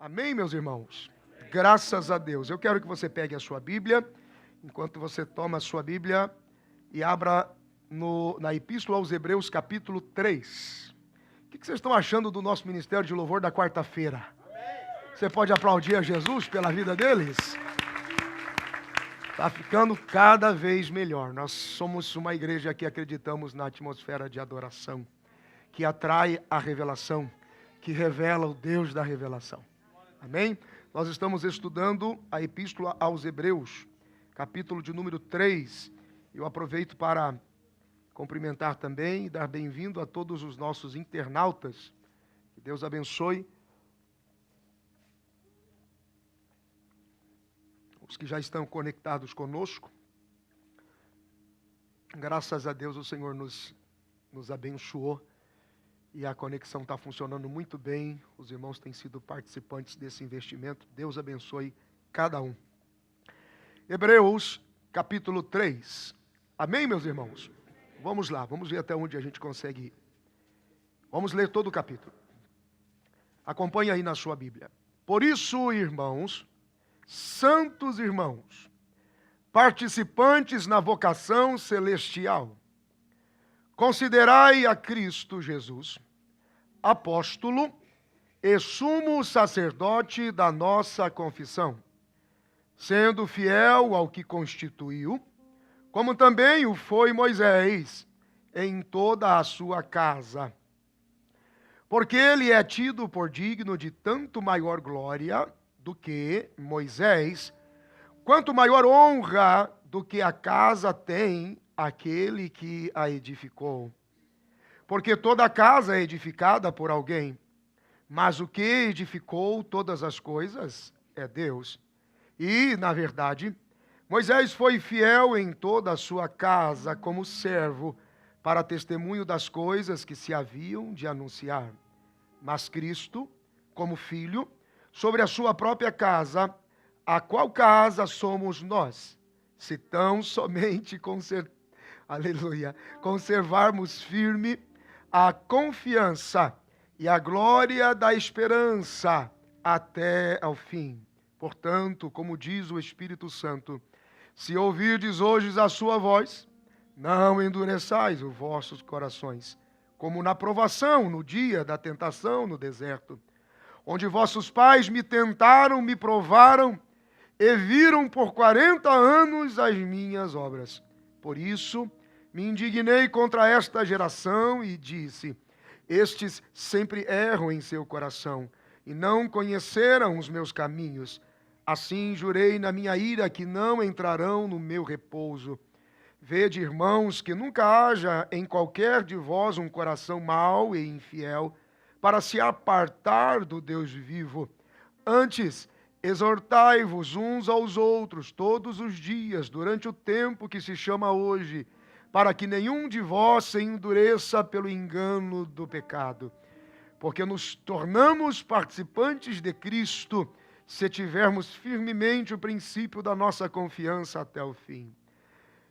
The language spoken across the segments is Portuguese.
Amém, meus irmãos? Graças a Deus. Eu quero que você pegue a sua Bíblia, enquanto você toma a sua Bíblia e abra na Epístola aos Hebreus, capítulo 3. O que vocês estão achando do nosso ministério de louvor da quarta-feira? Você pode aplaudir a Jesus pela vida deles? Está ficando cada vez melhor. Nós somos uma igreja que acreditamos na atmosfera de adoração, que atrai a revelação, que revela o Deus da revelação. Amém? Nós estamos estudando a Epístola aos Hebreus, capítulo de número 3. Eu aproveito para cumprimentar também e dar bem-vindo a todos os nossos internautas. Que Deus abençoe os que já estão conectados conosco. Graças a Deus o Senhor nos abençoou e a conexão está funcionando muito bem. Os irmãos têm sido participantes desse investimento. Deus abençoe cada um. Hebreus, capítulo 3. Amém, meus irmãos? Vamos lá, vamos ver até onde a gente consegue ir. Vamos ler todo o capítulo. Acompanhe aí na sua Bíblia. Por isso, irmãos, santos irmãos, participantes na vocação celestial, considerai a Cristo Jesus, apóstolo e sumo sacerdote da nossa confissão, sendo fiel ao que constituiu, como também o foi Moisés em toda a sua casa. Porque ele é tido por digno de tanto maior glória do que Moisés, quanto maior honra do que a casa tem aquele que a edificou. Porque toda casa é edificada por alguém, mas o que edificou todas as coisas é Deus. E, na verdade, Moisés foi fiel em toda a sua casa como servo, para testemunho das coisas que se haviam de anunciar. Mas Cristo, como filho, sobre a sua própria casa, a qual casa somos nós, se tão somente conservarmos firme a confiança e a glória da esperança até ao fim. Portanto, como diz o Espírito Santo, se ouvirdes hoje a sua voz, não endureçais os vossos corações, como na provação, no dia da tentação no deserto, onde vossos pais me tentaram, me provaram, e viram por 40 anos as minhas obras. Por isso, me indignei contra esta geração e disse, estes sempre erram em seu coração, e não conheceram os meus caminhos. Assim jurei na minha ira que não entrarão no meu repouso. Vede, irmãos, que nunca haja em qualquer de vós um coração mau e infiel, para se apartar do Deus vivo. Antes, exortai-vos uns aos outros todos os dias, durante o tempo que se chama hoje, para que nenhum de vós se endureça pelo engano do pecado. Porque nos tornamos participantes de Cristo, se tivermos firmemente o princípio da nossa confiança até o fim.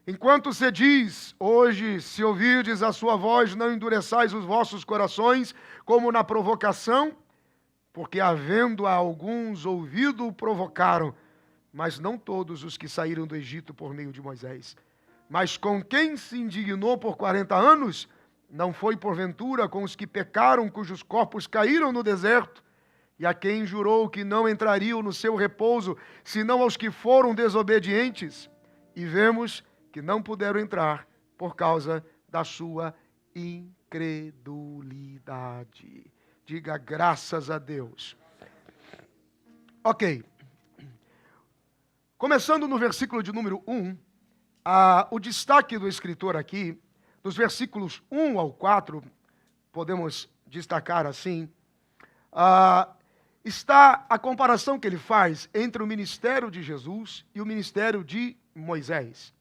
Enquanto se diz, hoje, se ouvirdes a sua voz, não endureçais os vossos corações, como na provocação, porque havendo alguns ouvido o provocaram, mas não todos os que saíram do Egito por meio de Moisés. Mas com quem se indignou por 40 anos, não foi porventura com os que pecaram, cujos corpos caíram no deserto, e a quem jurou que não entrariam no seu repouso, senão aos que foram desobedientes, e vemos que não puderam entrar por causa da sua incredulidade. Diga graças a Deus. Ok. Começando no versículo de número 1, o destaque do escritor aqui, dos versículos 1 ao 4, podemos destacar assim, está a comparação que ele faz entre o ministério de Jesus e o ministério de Moisés.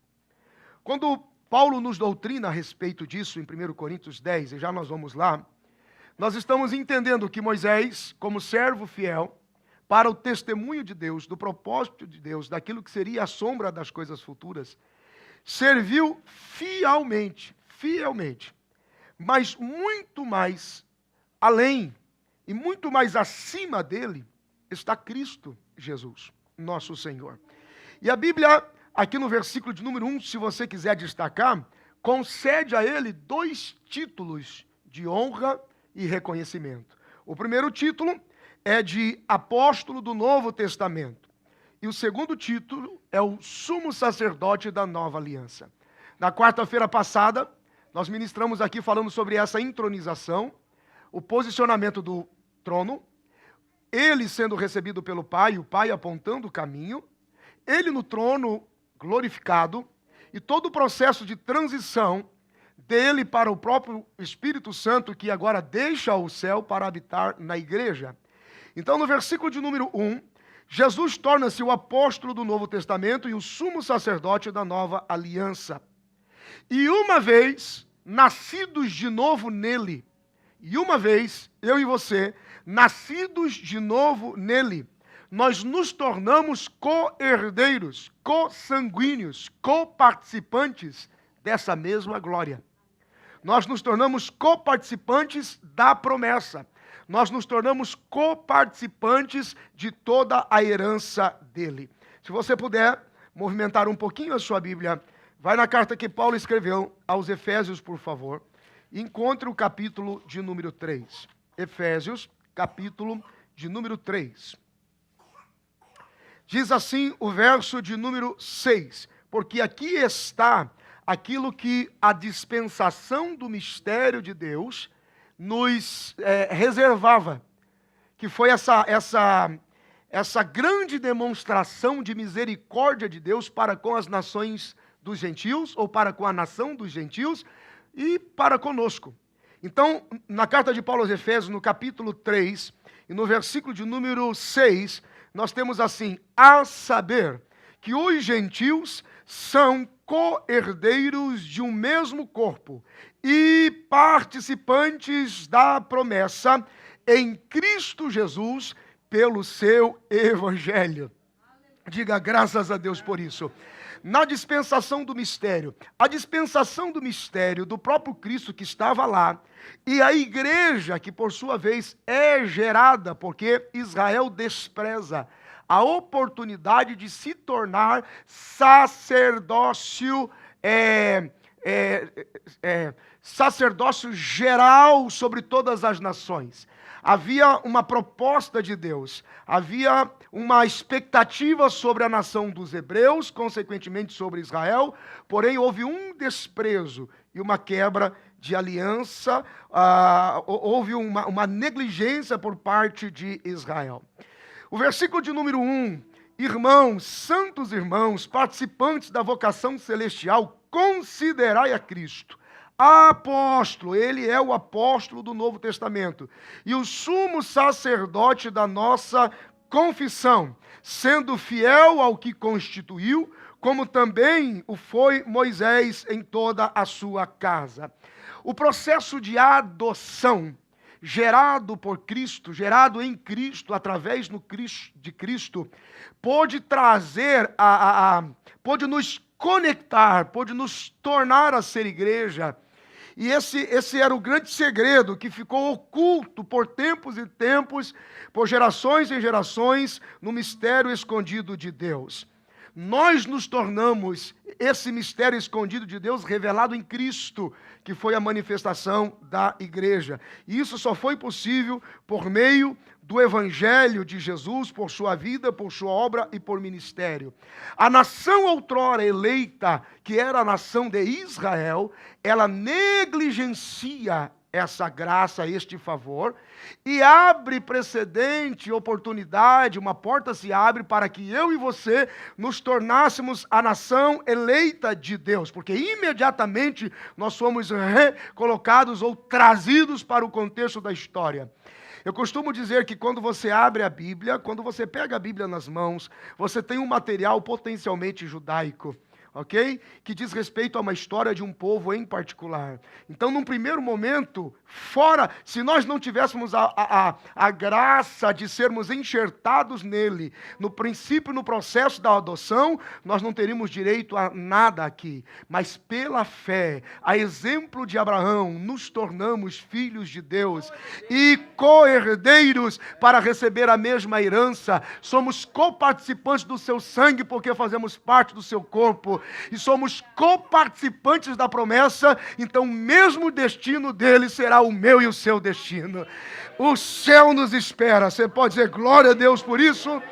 Quando Paulo nos doutrina a respeito disso em 1 Coríntios 10, e já nós vamos lá, nós estamos entendendo que Moisés, como servo fiel, para o testemunho de Deus, do propósito de Deus, daquilo que seria a sombra das coisas futuras, serviu fielmente, mas muito mais além e muito mais acima dele está Cristo Jesus, nosso Senhor. E a Bíblia, aqui no versículo de número 1, se você quiser destacar, concede a ele 2 títulos de honra e reconhecimento. O primeiro título é de apóstolo do Novo Testamento. E o segundo título é o sumo sacerdote da nova aliança. Na quarta-feira passada, nós ministramos aqui falando sobre essa intronização, o posicionamento do trono, ele sendo recebido pelo Pai, o Pai apontando o caminho, ele no trono glorificado, e todo o processo de transição dele para o próprio Espírito Santo, que agora deixa o céu para habitar na igreja. Então, no versículo de número 1, Jesus torna-se o apóstolo do Novo Testamento e o sumo sacerdote da nova aliança. E uma vez nascidos de novo nele, e uma vez, eu e você, nascidos de novo nele, nós nos tornamos co-herdeiros, co-sanguíneos, co-participantes dessa mesma glória. Nós nos tornamos co-participantes da promessa. Nós nos tornamos co-participantes de toda a herança dele. Se você puder movimentar um pouquinho a sua Bíblia, vai na carta que Paulo escreveu aos Efésios, por favor, e encontre o capítulo de número 3. Efésios, capítulo de número 3. Diz assim o verso de número 6, porque aqui está aquilo que a dispensação do mistério de Deus nos reservava, que foi essa grande demonstração de misericórdia de Deus para com as nações dos gentios, ou para com a nação dos gentios, e para conosco. Então, na carta de Paulo aos Efésios, no capítulo 3, e no versículo de número 6, nós temos assim: a saber que os gentios são co-herdeiros de um mesmo corpo e participantes da promessa em Cristo Jesus pelo seu evangelho. Diga graças a Deus por isso. Na dispensação do mistério, a dispensação do mistério do próprio Cristo que estava lá, e a igreja que por sua vez é gerada, porque Israel despreza a oportunidade de se tornar sacerdócio, sacerdócio geral sobre todas as nações. Havia uma proposta de Deus, havia uma expectativa sobre a nação dos hebreus, consequentemente sobre Israel, porém houve um desprezo e uma quebra de aliança, houve uma negligência por parte de Israel. O versículo de número 1, irmãos, santos irmãos, participantes da vocação celestial, considerai a Cristo. Apóstolo, ele é o apóstolo do Novo Testamento e o sumo sacerdote da nossa confissão, sendo fiel ao que constituiu, como também o foi Moisés em toda a sua casa. O processo de adoção, gerado por Cristo, gerado em Cristo, através de Cristo, pôde trazer, pôde nos conectar, pôde nos tornar a ser igreja. E esse era o grande segredo que ficou oculto por tempos e tempos, por gerações e gerações, no mistério escondido de Deus. Nós nos tornamos esse mistério escondido de Deus revelado em Cristo, que foi a manifestação da igreja. E isso só foi possível por meio do Evangelho de Jesus, por sua vida, por sua obra e por ministério. A nação outrora eleita, que era a nação de Israel, ela negligencia essa graça, este favor, e abre precedente, oportunidade, uma porta se abre para que eu e você nos tornássemos a nação eleita de Deus, porque imediatamente nós fomos recolocados ou trazidos para o contexto da história. Eu costumo dizer que quando você abre a Bíblia, quando você pega a Bíblia nas mãos, você tem um material potencialmente judaico. ok? Que diz respeito a uma história de um povo em particular. Então, num primeiro momento, se nós não tivéssemos a graça de sermos enxertados nele, no princípio, no processo da adoção, nós não teríamos direito a nada aqui. Mas pela fé, a exemplo de Abraão, nos tornamos filhos de Deus e co-herdeiros para receber a mesma herança. Somos coparticipantes do seu sangue, porque fazemos parte do seu corpo. E somos coparticipantes da promessa, então o mesmo destino dele será o meu e o seu destino. O céu nos espera. Você pode dizer glória a Deus por isso?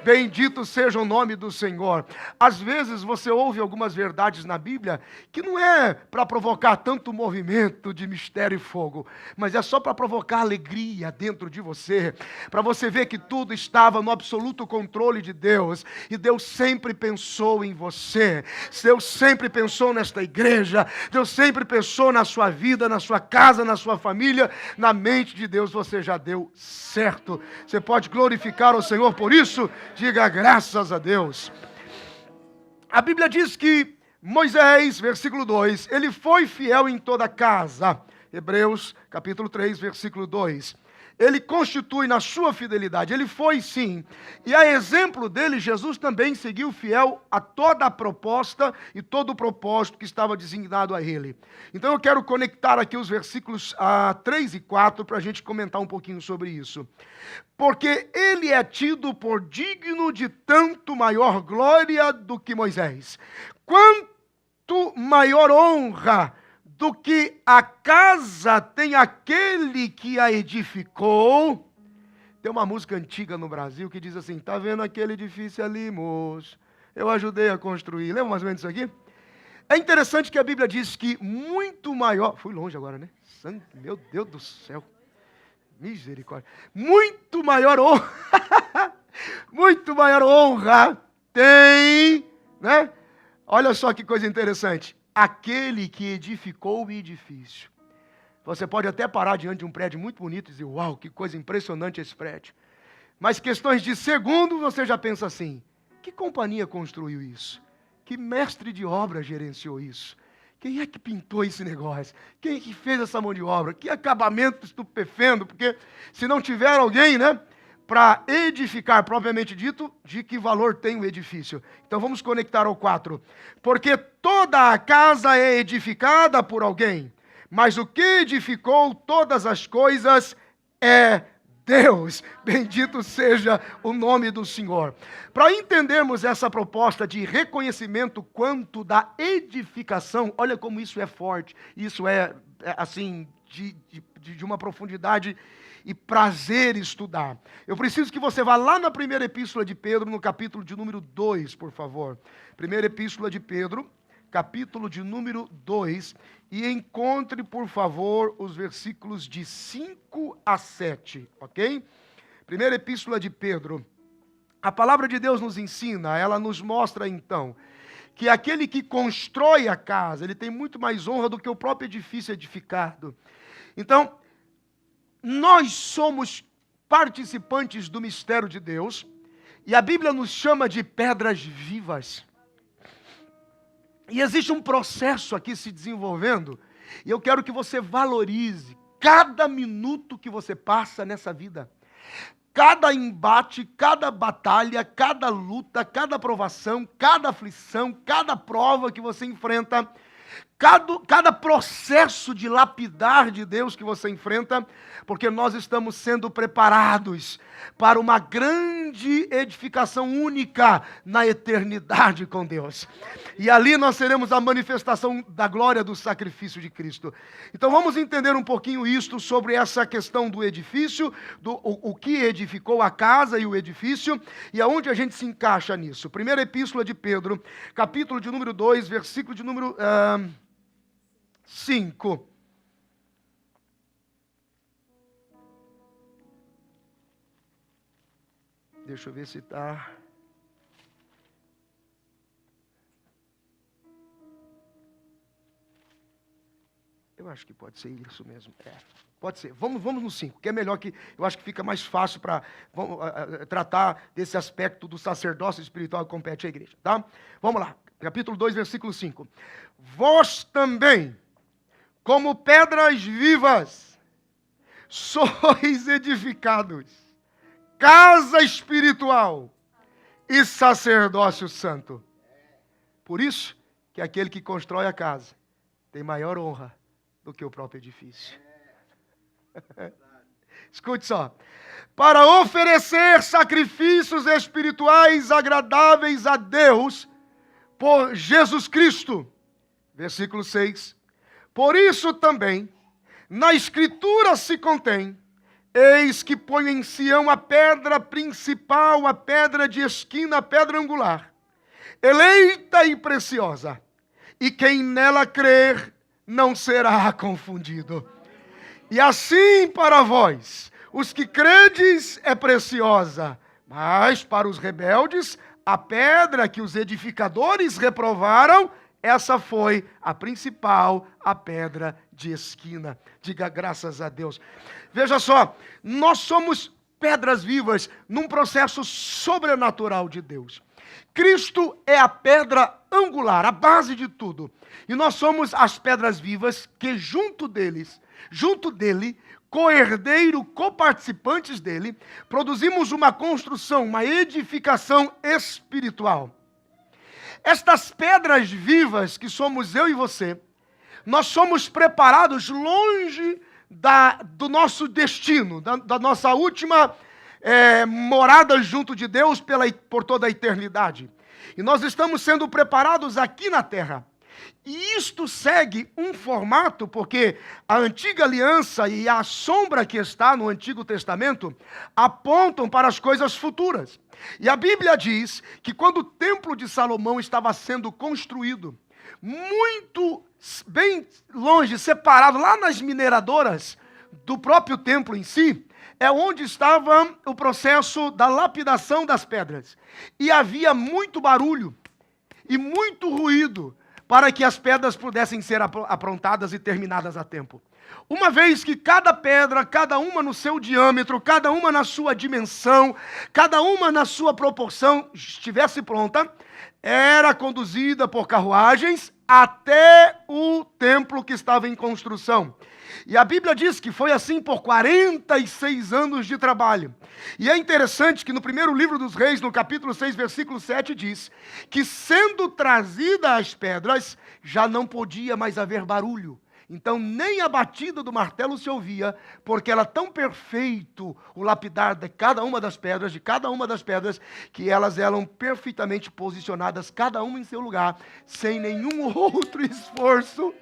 Bendito seja o nome do Senhor. Às vezes você ouve algumas verdades na Bíblia que não é para provocar tanto movimento de mistério e fogo, mas é só para provocar alegria dentro de você, para você ver que tudo estava no absoluto controle de Deus, e Deus sempre pensou em você, Deus sempre pensou nesta igreja, Deus sempre pensou na sua vida, na sua casa, na sua família. Na mente de Deus você já deu certo. Você pode glorificar o Senhor por isso? Diga graças a Deus. A Bíblia diz que Moisés, versículo 2, ele foi fiel em toda casa. Hebreus, capítulo 3, versículo 2. Ele constitui na sua fidelidade. Ele foi sim. E a exemplo dele, Jesus também seguiu fiel a toda a proposta e todo o propósito que estava designado a ele. Então eu quero conectar aqui os versículos 3 e 4 para a gente comentar um pouquinho sobre isso. Porque ele é tido por digno de tanto maior glória do que Moisés. Quanto maior honra do que a casa tem aquele que a edificou. Tem uma música antiga no Brasil que diz assim: tá vendo aquele edifício ali, moço? Eu ajudei a construir. Lembra mais ou menos isso aqui? É interessante que a Bíblia diz que muito maior... Fui longe agora, né? Meu Deus do céu. Misericórdia. Muito maior honra. Muito maior honra tem, né? Olha só que coisa interessante. Aquele que edificou o edifício. Você pode até parar diante de um prédio muito bonito e dizer: uau, que coisa impressionante esse prédio. Mas questões de segundo, você já pensa assim: que companhia construiu isso? Que mestre de obra gerenciou isso? Quem é que pintou esse negócio? Quem é que fez essa mão de obra? Que acabamento estupefendo, porque se não tiver alguém, né, para edificar, propriamente dito, de que valor tem o edifício? Então vamos conectar ao 4. Porque toda a casa é edificada por alguém, mas o que edificou todas as coisas é Deus. Bendito seja o nome do Senhor. Para entendermos essa proposta de reconhecimento quanto da edificação, olha como isso é forte, isso é assim, de uma profundidade e prazer estudar. Eu preciso que você vá lá na primeira epístola de Pedro, no capítulo de número 2, por favor. Primeira epístola de Pedro, capítulo de número 2, e encontre, por favor, os versículos de 5 a 7, ok? Primeira epístola de Pedro. A palavra de Deus nos ensina, ela nos mostra então, que aquele que constrói a casa, ele tem muito mais honra do que o próprio edifício edificado. Então, nós somos participantes do mistério de Deus, e a Bíblia nos chama de pedras vivas. E existe um processo aqui se desenvolvendo, e eu quero que você valorize cada minuto que você passa nessa vida. Cada embate, cada batalha, cada luta, cada provação, cada aflição, cada prova que você enfrenta, cada processo de lapidar de Deus que você enfrenta, porque nós estamos sendo preparados para uma grande edificação única na eternidade com Deus. E ali nós teremos a manifestação da glória do sacrifício de Cristo. Então vamos entender um pouquinho isto sobre essa questão do edifício, o que edificou a casa e o edifício, e aonde a gente se encaixa nisso. Primeira epístola de Pedro, capítulo de número 2, versículo de número 5. Deixa eu ver se está. Eu Eu acho que pode ser isso mesmo. Pode ser. Vamos no 5, que é melhor, que eu acho que fica mais fácil para tratar desse aspecto do sacerdócio espiritual que compete à igreja, tá? Vamos lá. Capítulo 2, versículo 5. Vós também, como pedras vivas, sois edificados, casa espiritual e sacerdócio santo. Por isso que aquele que constrói a casa tem maior honra do que o próprio edifício. Escute só. Para oferecer sacrifícios espirituais agradáveis a Deus por Jesus Cristo. Versículo 6. Por isso também, na Escritura se contém: eis que ponho em Sião a pedra principal, a pedra de esquina, a pedra angular, eleita e preciosa, e quem nela crer não será confundido. E assim para vós, os que credes, é preciosa, mas para os rebeldes, a pedra que os edificadores reprovaram, essa foi a principal, a pedra de esquina. Diga graças a Deus. Veja só, nós somos pedras vivas num processo sobrenatural de Deus. Cristo é a pedra angular, a base de tudo. E nós somos as pedras vivas que junto dele, co-herdeiro, coparticipantes dele, produzimos uma construção, uma edificação espiritual. Estas pedras vivas que somos eu e você, nós somos preparados longe do nosso destino, da nossa última morada junto de Deus por toda a eternidade. E nós estamos sendo preparados aqui na terra. E isto segue um formato, porque a antiga aliança e a sombra que está no Antigo Testamento apontam para as coisas futuras. E a Bíblia diz que quando o Templo de Salomão estava sendo construído, muito bem longe, separado, lá nas mineradoras do próprio templo em si, é onde estava o processo da lapidação das pedras. E havia muito barulho e muito ruído para que as pedras pudessem ser aprontadas e terminadas a tempo. Uma vez que cada pedra, cada uma no seu diâmetro, cada uma na sua dimensão, cada uma na sua proporção, estivesse pronta, era conduzida por carruagens até o templo que estava em construção. E a Bíblia diz que foi assim por 46 anos de trabalho. E é interessante que no primeiro livro dos Reis, no capítulo 6, versículo 7, diz que sendo trazida as pedras, já não podia mais haver barulho. Então nem a batida do martelo se ouvia, porque era tão perfeito o lapidar de cada uma das pedras, que elas eram perfeitamente posicionadas, cada uma em seu lugar, sem nenhum outro esforço.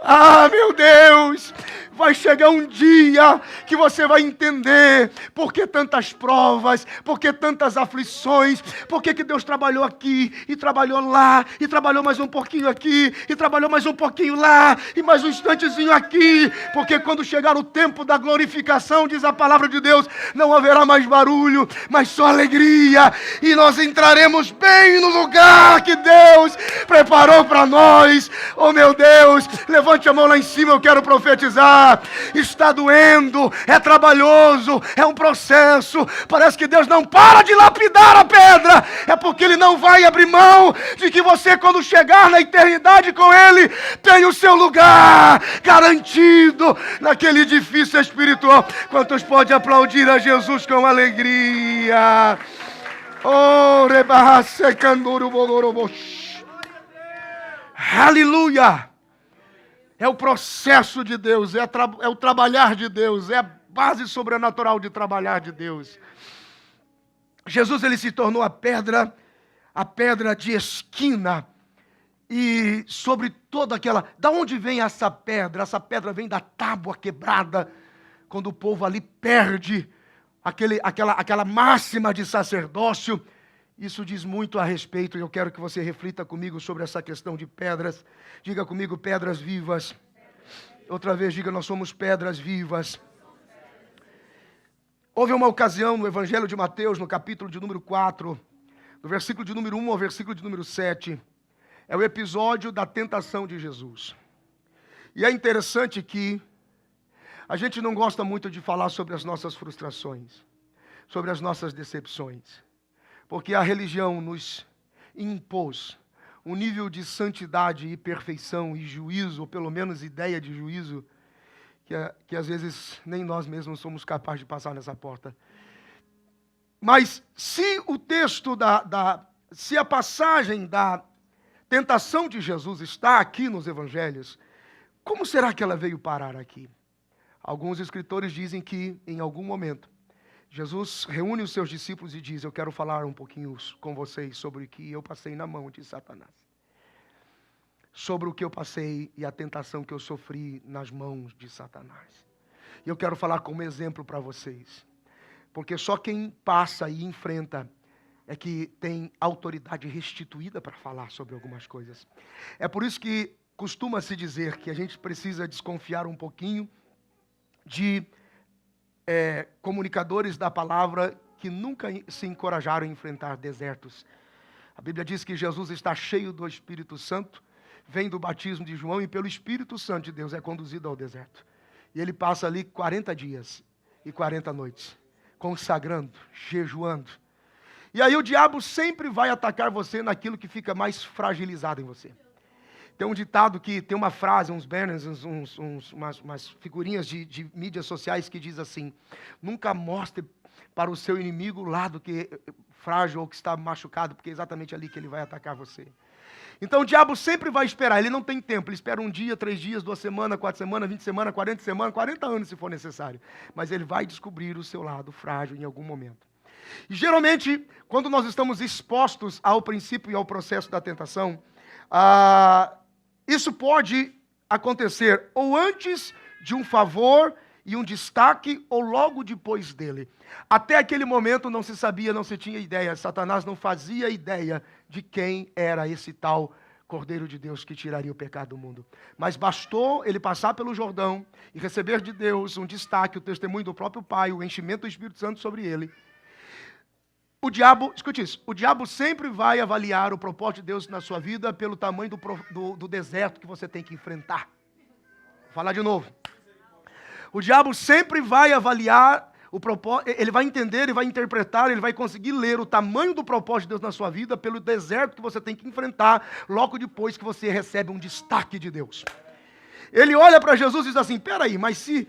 Ah, meu Deus, vai chegar um dia que você vai entender por que tantas provas, por que tantas aflições, por que Deus trabalhou aqui, e trabalhou lá, e trabalhou mais um pouquinho aqui, e trabalhou mais um pouquinho lá, e mais um instantezinho aqui, porque quando chegar o tempo da glorificação, diz a palavra de Deus, não haverá mais barulho, mas só alegria, e nós entraremos bem no lugar que Deus preparou para nós. Oh, meu Deus, levante a mão lá em cima, eu quero profetizar. Está doendo, é trabalhoso, é um processo. Parece que Deus não para de lapidar a pedra. É porque Ele não vai abrir mão de que você, quando chegar na eternidade com Ele, tenha o seu lugar garantido naquele edifício espiritual. Quantos podem aplaudir a Jesus com alegria? Oh, rebarrace canduro bogorobosh. Aleluia! É o processo de Deus, é o trabalhar de Deus, é a base sobrenatural de trabalhar de Deus. Jesus, ele se tornou a pedra de esquina. E sobre toda aquela... Da onde vem essa pedra? Essa pedra vem da tábua quebrada, quando o povo ali perde aquela máxima de sacerdócio. Isso diz muito a respeito, e eu quero que você reflita comigo sobre essa questão de pedras. Diga comigo, pedras vivas. Outra vez, diga, nós somos pedras vivas. Houve uma ocasião no Evangelho de Mateus, no capítulo de número 4, do versículo de número 1 ao versículo de número 7. É o episódio da tentação de Jesus. E é interessante que a gente não gosta muito de falar sobre as nossas frustrações, sobre as nossas decepções, porque a religião nos impôs um nível de santidade e perfeição e juízo, ou pelo menos ideia de juízo, que às vezes nem nós mesmos somos capazes de passar nessa porta. Mas se o texto se a passagem da tentação de Jesus está aqui nos evangelhos, como será que ela veio parar aqui? Alguns escritores dizem que, em algum momento, Jesus reúne os seus discípulos e diz: eu quero falar um pouquinho com vocês sobre o que eu passei na mão de Satanás. Sobre o que eu passei e a tentação que eu sofri nas mãos de Satanás. E eu quero falar como exemplo para vocês. Porque só quem passa e enfrenta é que tem autoridade restituída para falar sobre algumas coisas. É por isso que costuma-se dizer que a gente precisa desconfiar um pouquinho de comunicadores da palavra que nunca se encorajaram a enfrentar desertos. A Bíblia diz que Jesus está cheio do Espírito Santo, vem do batismo de João e pelo Espírito Santo de Deus é conduzido ao deserto. E ele passa ali 40 dias e 40 noites, consagrando, jejuando. E aí o diabo sempre vai atacar você naquilo que fica mais fragilizado em você. Tem um ditado que tem uma frase, uns banners, umas figurinhas de mídias sociais que diz assim: nunca mostre para o seu inimigo o lado que é frágil ou que está machucado, porque é exatamente ali que ele vai atacar você. Então o diabo sempre vai esperar, ele não tem tempo, ele espera um dia, 3 dias, 2 semanas, 4 semanas, 20 semanas, 40 semanas, 40 anos se for necessário. Mas ele vai descobrir o seu lado frágil em algum momento. E geralmente, quando nós estamos expostos ao princípio e ao processo da tentação, isso pode acontecer ou antes de um favor e um destaque, ou logo depois dele. Até aquele momento não se sabia, não se tinha ideia. Satanás não fazia ideia de quem era esse tal Cordeiro de Deus que tiraria o pecado do mundo. Mas bastou ele passar pelo Jordão e receber de Deus um destaque, o testemunho do próprio Pai, o enchimento do Espírito Santo sobre ele. O diabo, escute isso, o diabo sempre vai avaliar o propósito de Deus na sua vida pelo tamanho do deserto que você tem que enfrentar. Vou falar de novo. O diabo sempre vai avaliar o propósito, ele vai entender, ele vai interpretar, ele vai conseguir ler o tamanho do propósito de Deus na sua vida pelo deserto que você tem que enfrentar logo depois que você recebe um destaque de Deus. Ele olha para Jesus e diz assim: peraí, mas se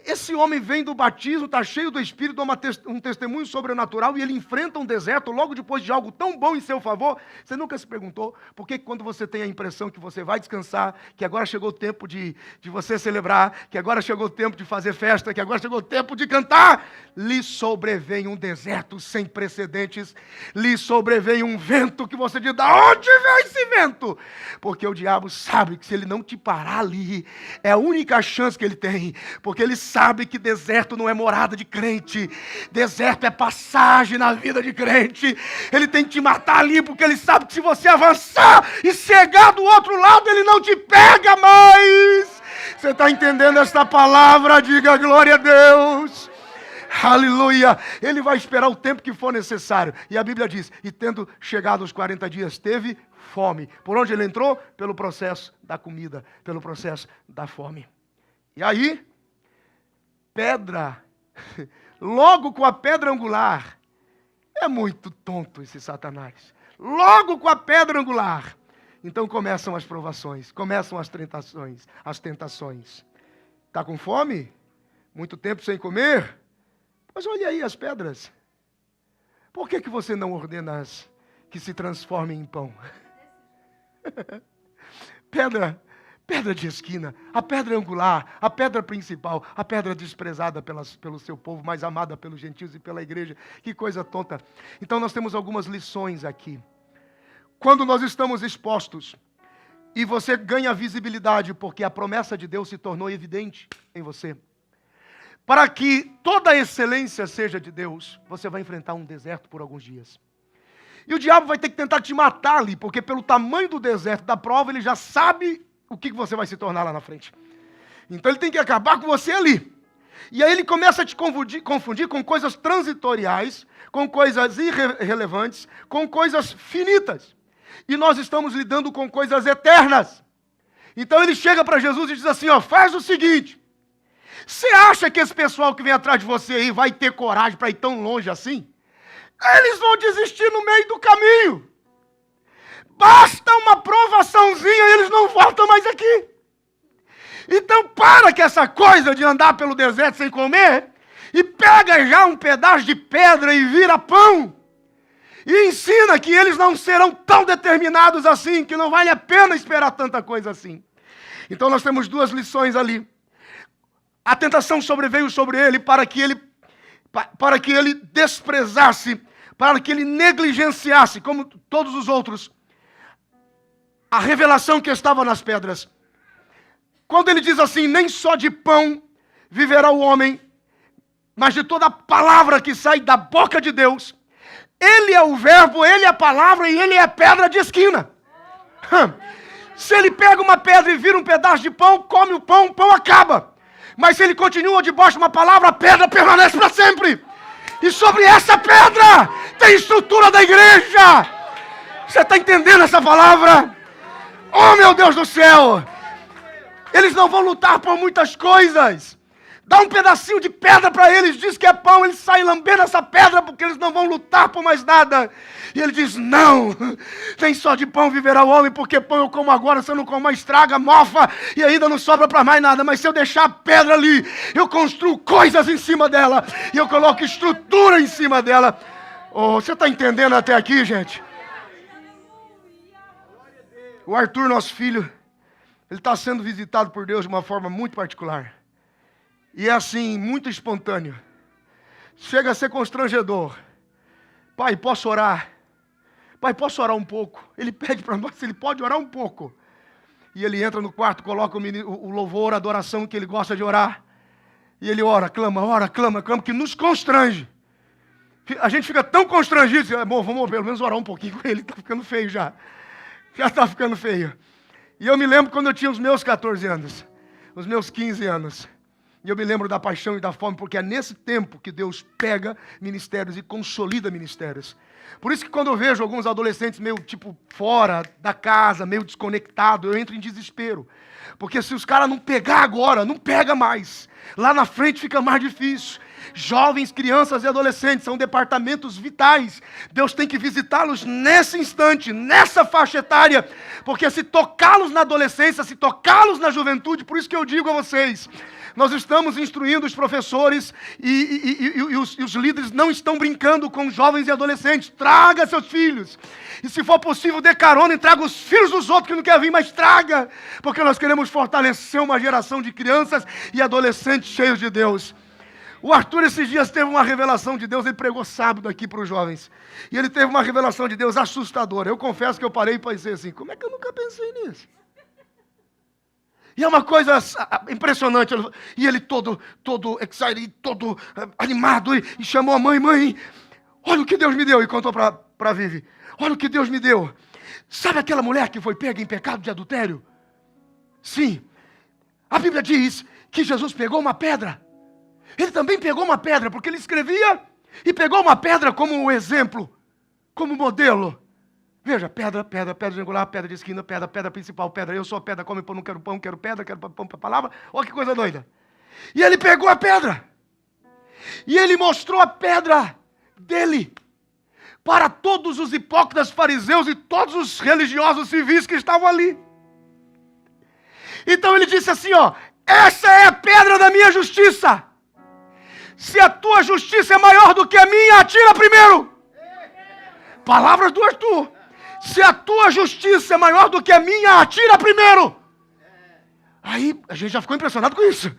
esse homem vem do batismo, está cheio do Espírito, dá um testemunho sobrenatural e ele enfrenta um deserto logo depois de algo tão bom em seu favor. Você nunca se perguntou por que quando você tem a impressão que você vai descansar, que agora chegou o tempo de você celebrar, que agora chegou o tempo de fazer festa, que agora chegou o tempo de cantar, lhe sobrevém um deserto sem precedentes, lhe sobrevém um vento que você diz: da onde veio esse vento? Porque o diabo sabe que se ele não te parar ali, é a única chance que ele tem, porque ele sabe que deserto não é morada de crente, deserto é passagem na vida de crente. Ele tem que te matar ali, porque ele sabe que se você avançar e chegar do outro lado, ele não te pega mais. Você está entendendo esta palavra? Diga glória a Deus. Aleluia. Ele vai esperar o tempo que for necessário. E a Bíblia diz: e tendo chegado os 40 dias, teve fome. Por onde ele entrou? Pelo processo da comida, pelo processo da fome. E aí, pedra, logo com a pedra angular. É muito tonto esse Satanás. Logo com a pedra angular. Então começam as provações, começam as tentações. Está com fome? Muito tempo sem comer? Mas olha aí as pedras. Por que você não ordena que se transformem em pão? Pedra de esquina, a pedra angular, a pedra principal, a pedra desprezada pelo seu povo, mais amada pelos gentios e pela igreja. Que coisa tonta. Então nós temos algumas lições aqui. Quando nós estamos expostos e você ganha visibilidade porque a promessa de Deus se tornou evidente em você, para que toda a excelência seja de Deus, você vai enfrentar um deserto por alguns dias. E o diabo vai ter que tentar te matar ali, porque pelo tamanho do deserto, da prova, ele já sabe o que você vai se tornar lá na frente. Então ele tem que acabar com você ali. E aí ele começa a te confundir com coisas transitoriais, com coisas irrelevantes, com coisas finitas. E nós estamos lidando com coisas eternas. Então ele chega para Jesus e diz assim, ó, faz o seguinte, você acha que esse pessoal que vem atrás de você aí vai ter coragem para ir tão longe assim? Eles vão desistir no meio do caminho. Basta uma provaçãozinha e eles não voltam mais aqui. Então para com essa coisa de andar pelo deserto sem comer e pega já um pedaço de pedra e vira pão. E ensina que eles não serão tão determinados assim, que não vale a pena esperar tanta coisa assim. Então nós temos duas lições ali. A tentação sobreveio sobre ele para que ele desprezasse, para que ele negligenciasse, como todos os outros, a revelação que estava nas pedras. Quando ele diz assim, nem só de pão viverá o homem, mas de toda a palavra que sai da boca de Deus. Ele é o verbo, ele é a palavra e ele é a pedra de esquina. Se ele pega uma pedra e vira um pedaço de pão, come o pão acaba. Mas se ele continua debaixo de uma palavra, a pedra permanece para sempre. E sobre essa pedra tem estrutura da igreja. Você está entendendo essa palavra? Oh, meu Deus do céu! Eles não vão lutar por muitas coisas. Dá um pedacinho de pedra para eles, diz que é pão, eles saem lambendo essa pedra porque eles não vão lutar por mais nada. E ele diz, não, nem só de pão viverá o homem, porque pão eu como agora, se eu não comer estraga, mofa, e ainda não sobra para mais nada. Mas se eu deixar a pedra ali, eu construo coisas em cima dela, e eu coloco estrutura em cima dela. Oh, você está entendendo até aqui, gente? O Arthur, nosso filho, ele está sendo visitado por Deus de uma forma muito particular. E é assim, muito espontâneo. Chega a ser constrangedor. Pai, posso orar? Pai, posso orar um pouco? Ele pede para nós se ele pode orar um pouco. E ele entra no quarto, coloca o louvor, a adoração que ele gosta de orar. E ele clama, que nos constrange. A gente fica tão constrangido. Bom, vamos pelo menos orar um pouquinho com ele, está ficando feio já. Já está ficando feio. E eu me lembro quando eu tinha os meus 14 anos, os meus 15 anos. E eu me lembro da paixão e da fome, porque é nesse tempo que Deus pega ministérios e consolida ministérios. Por isso que quando eu vejo alguns adolescentes meio tipo fora da casa, meio desconectado, eu entro em desespero. Porque se os caras não pegar agora, não pega mais. Lá na frente fica mais difícil. Jovens, crianças e adolescentes são departamentos vitais. Deus tem que visitá-los nesse instante, nessa faixa etária. Porque se tocá-los na adolescência, se tocá-los na juventude, por isso que eu digo a vocês, nós estamos instruindo os professores e os líderes não estão brincando com jovens e adolescentes. Traga seus filhos. E se for possível, dê carona e traga os filhos dos outros que não querem vir, mas traga. Porque nós queremos fortalecer uma geração de crianças e adolescentes cheios de Deus. O Arthur esses dias teve uma revelação de Deus, ele pregou sábado aqui para os jovens. E ele teve uma revelação de Deus assustadora. Eu confesso que eu parei e pensei assim, como é que eu nunca pensei nisso? E é uma coisa impressionante. E ele todo excited, todo animado, e chamou a mãe, olha o que Deus me deu. E contou para Vivi, olha o que Deus me deu. Sabe aquela mulher que foi pega em pecado de adultério? Sim. A Bíblia diz que Jesus pegou uma pedra. Ele também pegou uma pedra, porque ele escrevia e pegou uma pedra como exemplo, como modelo. Veja, pedra angular, pedra de esquina, pedra principal, pedra. Eu sou a pedra, come pão, não quero pão, quero pedra, quero pão para a palavra. Olha que coisa doida. E ele pegou a pedra. E ele mostrou a pedra dele para todos os hipócritas fariseus e todos os religiosos civis que estavam ali. Então ele disse assim, ó, essa é a pedra da minha justiça. Se a tua justiça é maior do que a minha, atira primeiro. Palavras do Arthur. Se a tua justiça é maior do que a minha, atira primeiro. Aí a gente já ficou impressionado com isso.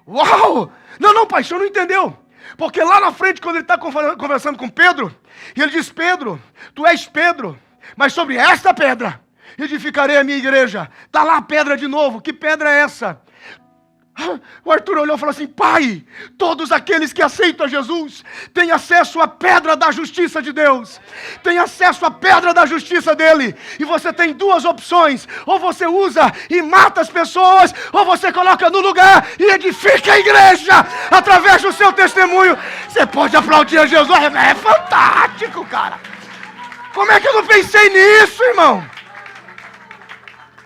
Uau! Não, pai, o senhor não entendeu. Porque lá na frente, quando ele está conversando com Pedro, e ele diz, Pedro, tu és Pedro, mas sobre esta pedra edificarei a minha igreja. Está lá a pedra de novo. Que pedra é essa? O Arthur olhou e falou assim, pai, todos aqueles que aceitam a Jesus têm acesso à pedra da justiça de Deus, têm acesso à pedra da justiça dele, e você tem duas opções, ou você usa e mata as pessoas, ou você coloca no lugar e edifica a igreja, através do seu testemunho. Você pode aplaudir a Jesus, é fantástico, cara. Como é que eu não pensei nisso, irmão?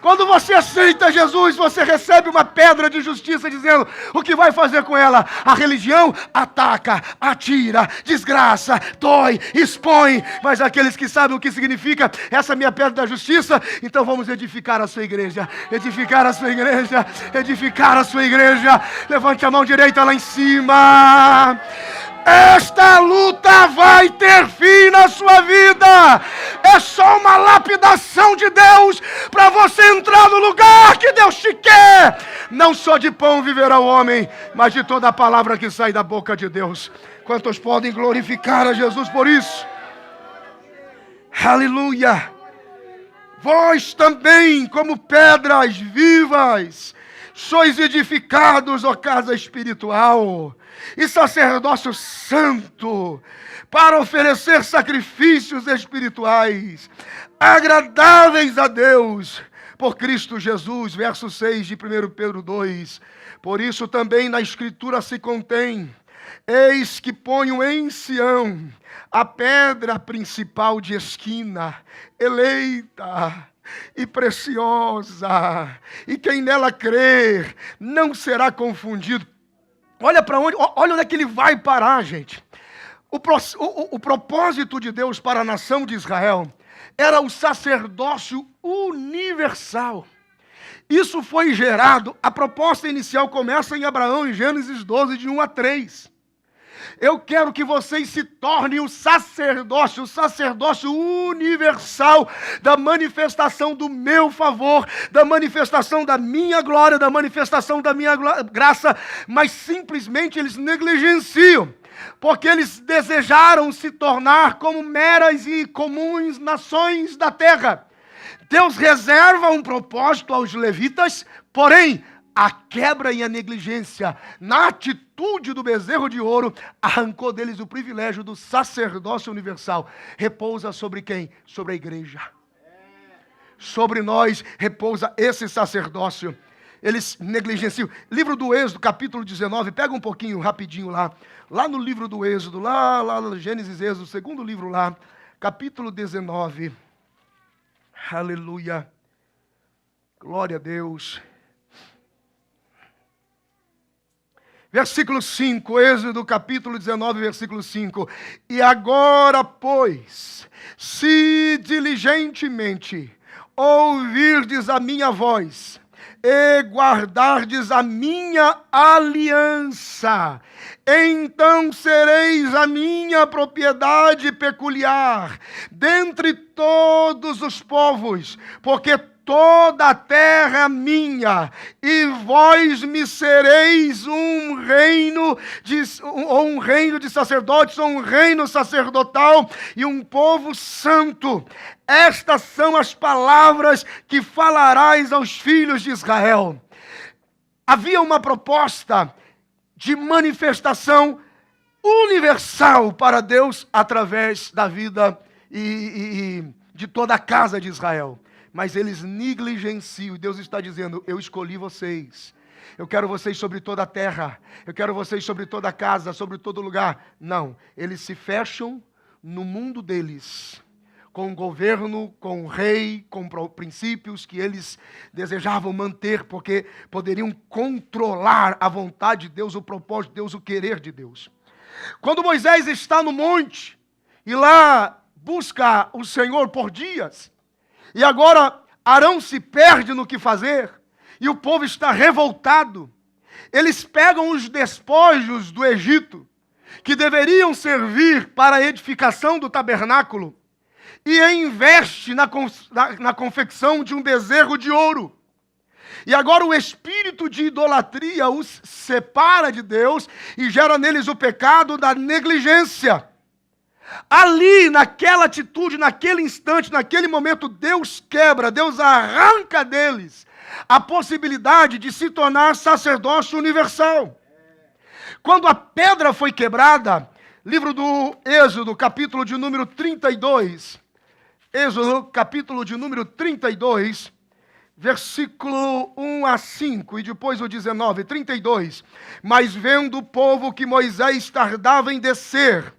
Quando você aceita Jesus, você recebe uma pedra de justiça dizendo o que vai fazer com ela. A religião ataca, atira, desgraça, dói, expõe. Mas aqueles que sabem o que significa essa minha pedra da justiça, então vamos edificar a sua igreja. Edificar a sua igreja. Edificar a sua igreja. Levante a mão direita lá em cima. Esta luta vai ter fim na sua vida. É só uma lapidação de Deus para você entrar no lugar que Deus te quer. Não só de pão viverá o homem, mas de toda a palavra que sai da boca de Deus. Quantos podem glorificar a Jesus por isso? Aleluia! Vós também, como pedras vivas, sois edificados, ó casa espiritual, e sacerdócio santo, para oferecer sacrifícios espirituais, agradáveis a Deus, por Cristo Jesus. Verso 6 de 1 Pedro 2. Por isso também na Escritura se contém: eis que ponho em Sião a pedra principal de esquina, eleita e preciosa, e quem nela crer não será confundido. Olha para onde, olha onde é que ele vai parar, gente. O propósito de Deus para a nação de Israel era o sacerdócio universal. Isso foi gerado, a proposta inicial começa em Abraão, em Gênesis 12, de 1 a 3. Eu quero que vocês se tornem o sacerdócio universal da manifestação do meu favor, da manifestação da minha glória, da manifestação da minha graça, mas simplesmente eles negligenciam, porque eles desejaram se tornar como meras e comuns nações da terra. Deus reserva um propósito aos levitas, porém, a quebra e a negligência na atitude do bezerro de ouro arrancou deles o privilégio do sacerdócio universal. Repousa sobre quem? Sobre a igreja. Sobre nós repousa esse sacerdócio. Eles negligenciam. Livro do Êxodo, capítulo 19, pega um pouquinho rapidinho lá. Lá no livro do Êxodo, lá no Gênesis, Êxodo, segundo livro lá, capítulo 19. Aleluia. Glória a Deus. Versículo 5, Êxodo capítulo 19, versículo 5. E agora, pois, se diligentemente ouvirdes a minha voz e guardardes a minha aliança, então sereis a minha propriedade peculiar dentre todos os povos, porque toda a terra é minha, e vós me sereis um reino de sacerdotes, um reino sacerdotal e um povo santo. Estas são as palavras que falarás aos filhos de Israel. Havia uma proposta de manifestação universal para Deus através da vida e de toda a casa de Israel. Mas eles negligenciam. Deus está dizendo: eu escolhi vocês. Eu quero vocês sobre toda a terra. Eu quero vocês sobre toda a casa, sobre todo lugar. Não. Eles se fecham no mundo deles, com o governo, com o rei, com princípios que eles desejavam manter, porque poderiam controlar a vontade de Deus, o propósito de Deus, o querer de Deus. Quando Moisés está no monte, e lá busca o Senhor por dias, e agora Arão se perde no que fazer, e o povo está revoltado. Eles pegam os despojos do Egito, que deveriam servir para a edificação do tabernáculo, e investe na confecção de um bezerro de ouro. E agora o espírito de idolatria os separa de Deus e gera neles o pecado da negligência. Ali, naquela atitude, naquele instante, naquele momento, Deus quebra, Deus arranca deles a possibilidade de se tornar sacerdócio universal. Quando a pedra foi quebrada, livro do Êxodo, capítulo de número 32, Êxodo, capítulo de número 32, versículo 1 a 5, e depois o 19, 32. Mas vendo o povo que Moisés tardava em descer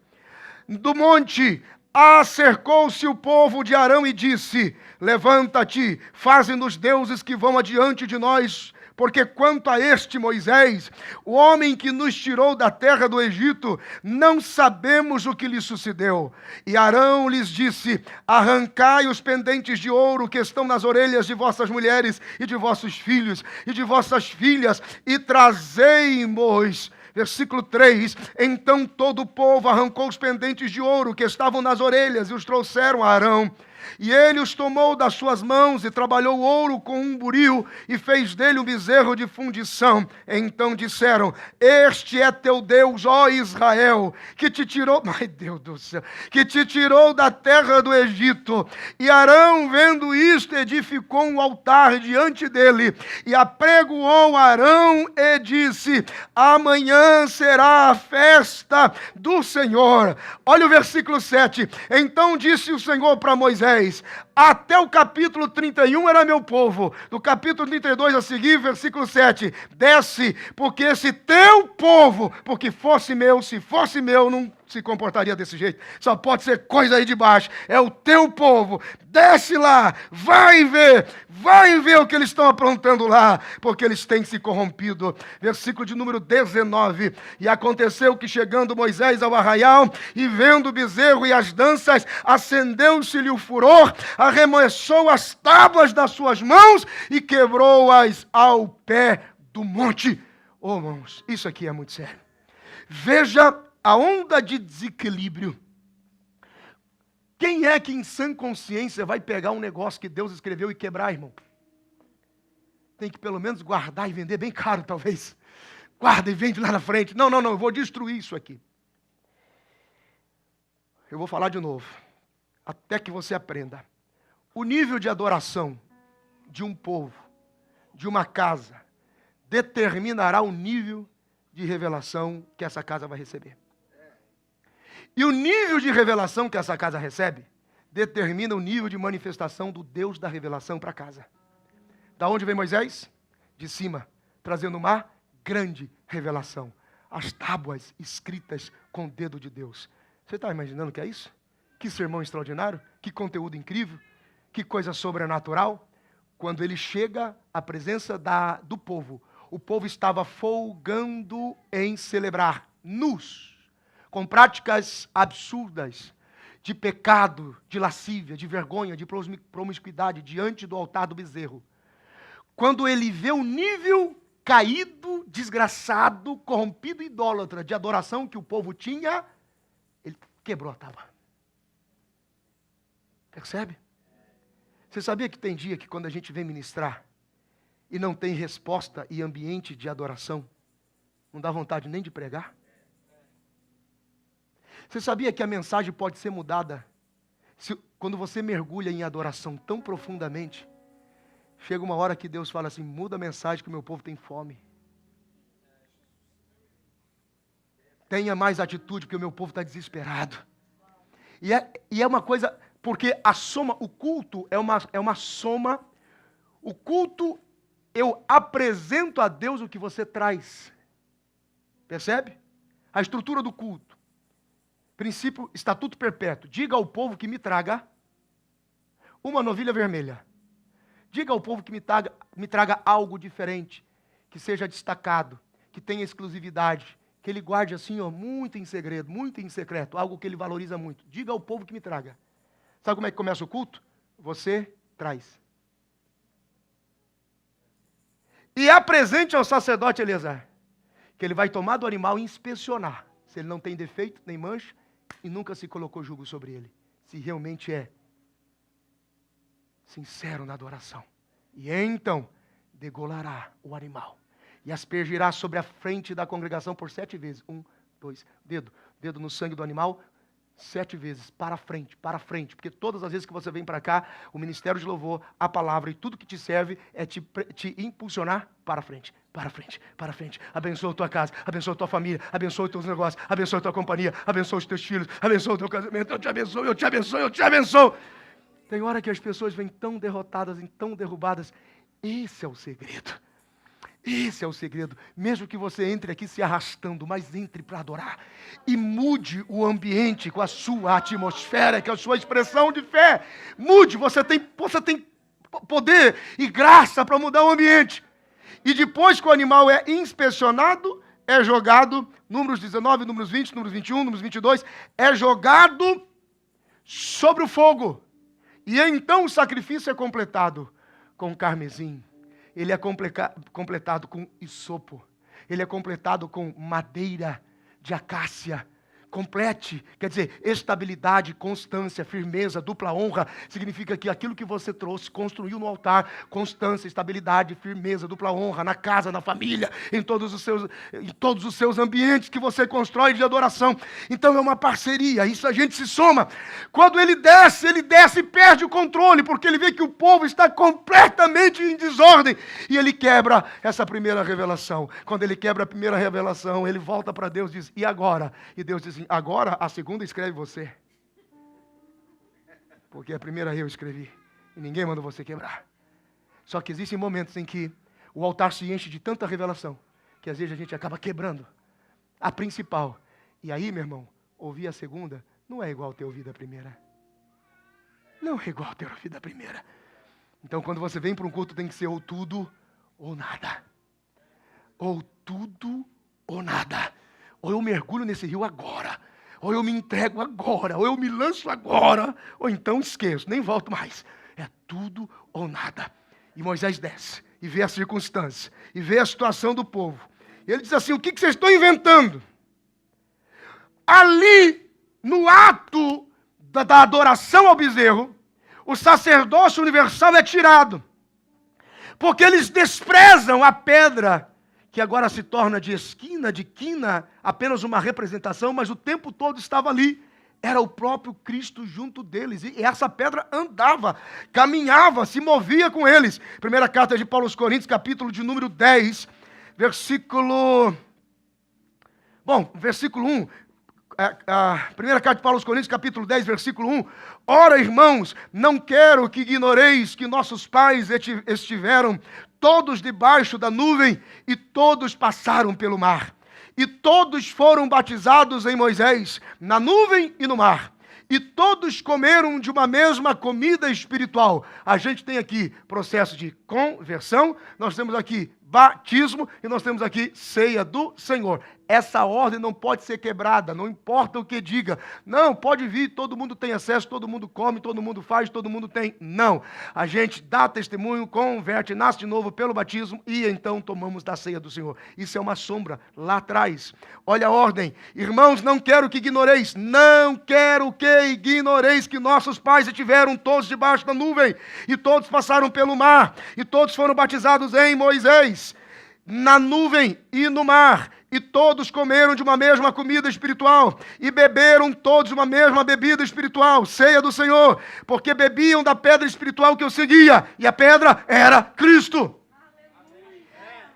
do monte, Acercou-se o povo de Arão e disse: levanta-te, faze-nos deuses que vão adiante de nós, porque quanto a este Moisés, o homem que nos tirou da terra do Egito, não sabemos o que lhe sucedeu. E Arão lhes disse: arrancai os pendentes de ouro que estão nas orelhas de vossas mulheres e de vossos filhos e de vossas filhas, e trazei-mos. Versículo 3, então todo o povo arrancou os pendentes de ouro que estavam nas orelhas e os trouxeram a Arão. E ele os tomou das suas mãos e trabalhou o ouro com um buril e fez dele um bezerro de fundição. Então disseram: este é teu Deus, ó Israel, que te tirou, ai Deus do céu, que te tirou da terra do Egito. E Arão, vendo isto, edificou um altar diante dele e apregoou Arão e disse: amanhã será a festa do Senhor. Olha o versículo 7. Então disse o Senhor para Moisés: até o capítulo 31 era meu povo. Do capítulo 32 a seguir, versículo 7. Desce, porque esse teu povo, porque fosse meu, se fosse meu, não se comportaria desse jeito. Só pode ser coisa aí de baixo. É o teu povo. Desce lá, vai ver o que eles estão aprontando lá, porque eles têm se corrompido. Versículo de número 19. E aconteceu que, chegando Moisés ao arraial e vendo o bezerro e as danças, acendeu-se-lhe o furor, arremessou as tábuas das suas mãos e quebrou-as ao pé do monte. Oh, irmãos, isso aqui é muito sério. Veja a onda de desequilíbrio. Quem é que em sã consciência vai pegar um negócio que Deus escreveu e quebrar, irmão? Tem que pelo menos guardar e vender bem caro, talvez. Guarda e vende lá na frente. Não, eu vou destruir isso aqui. Eu vou falar de novo, até que você aprenda. O nível de adoração de um povo, de uma casa, determinará o nível de revelação que essa casa vai receber. E o nível de revelação que essa casa recebe determina o nível de manifestação do Deus da revelação para a casa. Da onde vem Moisés? De cima, trazendo uma grande revelação. As tábuas escritas com o dedo de Deus. Você está imaginando o que é isso? Que sermão extraordinário, que conteúdo incrível, que coisa sobrenatural. Quando ele chega à presença do povo, o povo estava folgando em celebrar, nus, com práticas absurdas, de pecado, de lascívia, de vergonha, de promiscuidade, diante do altar do bezerro. Quando ele vê o nível caído, desgraçado, corrompido, idólatra, de adoração que o povo tinha, ele quebrou a tábua. Percebe? Você sabia que tem dia que quando a gente vem ministrar e não tem resposta e ambiente de adoração, não dá vontade nem de pregar? Você sabia que a mensagem pode ser mudada quando você mergulha em adoração tão profundamente? Chega uma hora que Deus fala assim: muda a mensagem que o meu povo tem fome. Tenha mais atitude porque o meu povo está desesperado. E é uma coisa, porque a soma, o culto é uma soma. O culto, eu apresento a Deus o que você traz. Percebe? A estrutura do culto. Princípio, estatuto perpétuo. Diga ao povo que me traga uma novilha vermelha. Diga ao povo que me traga algo diferente, que seja destacado, que tenha exclusividade, que ele guarde assim, ó, muito em segredo, muito em secreto, algo que ele valoriza muito. Diga ao povo que me traga. Sabe como é que começa o culto? Você traz. E apresente ao sacerdote Eleazar, que ele vai tomar do animal e inspecionar, se ele não tem defeito, nem mancha, e nunca se colocou jugo sobre ele, se realmente é sincero na adoração. E então degolará o animal e aspergirá sobre a frente da congregação por 7 vezes. 1, 2, dedo no sangue do animal, 7 vezes, para frente, porque todas as vezes que você vem para cá, o ministério de louvor, a palavra e tudo que te serve é te impulsionar para frente. Abençoa a tua casa, abençoa a tua família, abençoa os teus negócios, abençoa a tua companhia, abençoa os teus filhos, abençoa o teu casamento. Eu te abençoo. Tem hora que as pessoas vêm tão derrotadas e tão derrubadas. Esse é o segredo. Esse é o segredo. Mesmo que você entre aqui se arrastando, mas entre para adorar. E mude o ambiente com a sua atmosfera, com a sua expressão de fé. Mude, você tem poder e graça para mudar o ambiente. E depois que o animal é inspecionado, é jogado, números 19, números 20, números 21, números 22, é jogado sobre o fogo. E então o sacrifício é completado com carmesim. Ele é completado com isopo. Ele é completado com madeira de acácia. Complete, quer dizer, estabilidade, constância, firmeza, dupla honra, significa que aquilo que você trouxe, construiu no altar, constância, estabilidade, firmeza, dupla honra, na casa, na família, em todos os seus ambientes que você constrói de adoração. Então é uma parceria, isso a gente se soma. Quando ele desce e perde o controle, porque ele vê que o povo está completamente em desordem, e ele quebra essa primeira revelação. Quando ele quebra a primeira revelação, ele volta para Deus e diz, e agora? E Deus diz assim, agora a segunda escreve você. Porque a primeira eu escrevi. E ninguém mandou você quebrar. Só que existem momentos em que o altar se enche de tanta revelação, que às vezes a gente acaba quebrando a principal. E aí, meu irmão, ouvir a segunda não é igual ter ouvido a primeira. Não é igual ter ouvido a primeira. Então, quando você vem para um culto, tem que ser ou tudo ou nada. Ou tudo ou nada. Ou eu mergulho nesse rio agora, ou eu me entrego agora, ou eu me lanço agora, ou então esqueço, nem volto mais. É tudo ou nada. E Moisés desce, e vê a circunstância, e vê a situação do povo. E ele diz assim, o que vocês estão inventando? Ali, no ato da adoração ao bezerro, o sacerdócio universal é tirado. Porque eles desprezam a pedra, que agora se torna de esquina, de quina, apenas uma representação, mas o tempo todo estava ali. Era o próprio Cristo junto deles. E essa pedra andava, caminhava, se movia com eles. Primeira carta de Paulo aos Coríntios, capítulo de número 10, versículo 1. A primeira carta de Paulo aos Coríntios, capítulo 10, versículo 1. Ora, irmãos, não quero que ignoreis que nossos pais estiveram todos debaixo da nuvem, e todos passaram pelo mar. E todos foram batizados em Moisés, na nuvem e no mar. E todos comeram de uma mesma comida espiritual. A gente tem aqui processo de conversão, nós temos aqui batismo e nós temos aqui ceia do Senhor. Essa ordem não pode ser quebrada, não importa o que diga. Não, pode vir, todo mundo tem acesso, todo mundo come, todo mundo faz, todo mundo tem. Não. A gente dá testemunho, converte, nasce de novo pelo batismo e então tomamos da ceia do Senhor. Isso é uma sombra lá atrás. Olha a ordem. Irmãos, não quero que ignoreis que nossos pais estiveram todos debaixo da nuvem e todos passaram pelo mar e todos foram batizados em Moisés, na nuvem e no mar. E todos comeram de uma mesma comida espiritual, e beberam todos uma mesma bebida espiritual, ceia do Senhor, porque bebiam da pedra espiritual que eu seguia, e a pedra era Cristo.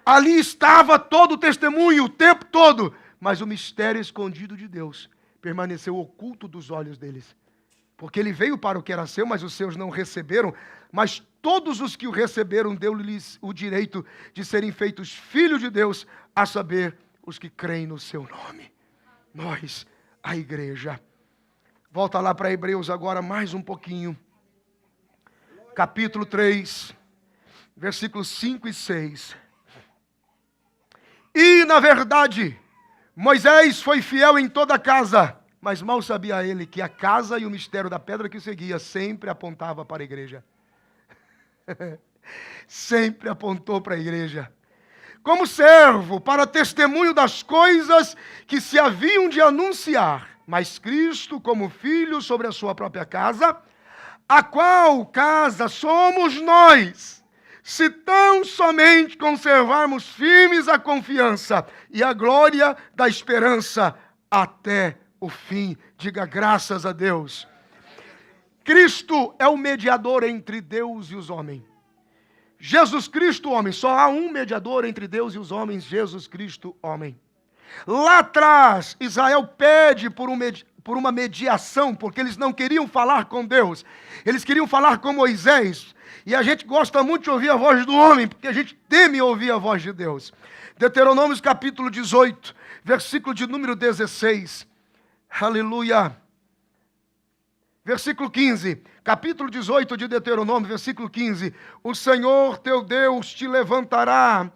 Ali estava todo o testemunho, o tempo todo, mas o mistério escondido de Deus permaneceu oculto dos olhos deles, porque ele veio para o que era seu, mas os seus não receberam, mas todos os que o receberam, deu-lhes o direito de serem feitos filhos de Deus, a saber, os que creem no seu nome. Nós, a igreja. Volta lá para Hebreus agora mais um pouquinho. Capítulo 3, versículos 5 e 6. E, na verdade, Moisés foi fiel em toda a casa, mas mal sabia ele que a casa e o mistério da pedra que o seguia sempre apontava para a igreja. Sempre apontou para a igreja. Como servo, para testemunho das coisas que se haviam de anunciar, mas Cristo como filho sobre a sua própria casa, a qual casa somos nós, se tão somente conservarmos firmes a confiança e a glória da esperança até o fim. Diga graças a Deus. Cristo é o mediador entre Deus e os homens. Jesus Cristo, homem. Só há um mediador entre Deus e os homens, Jesus Cristo, homem. Lá atrás, Israel pede por por uma mediação, porque eles não queriam falar com Deus, eles queriam falar com Moisés. E a gente gosta muito de ouvir a voz do homem, porque a gente teme ouvir a voz de Deus. Deuteronômio capítulo 18, versículo de número 16. Aleluia. Versículo 15, capítulo 18 de Deuteronômio, versículo 15. O Senhor teu Deus te levantará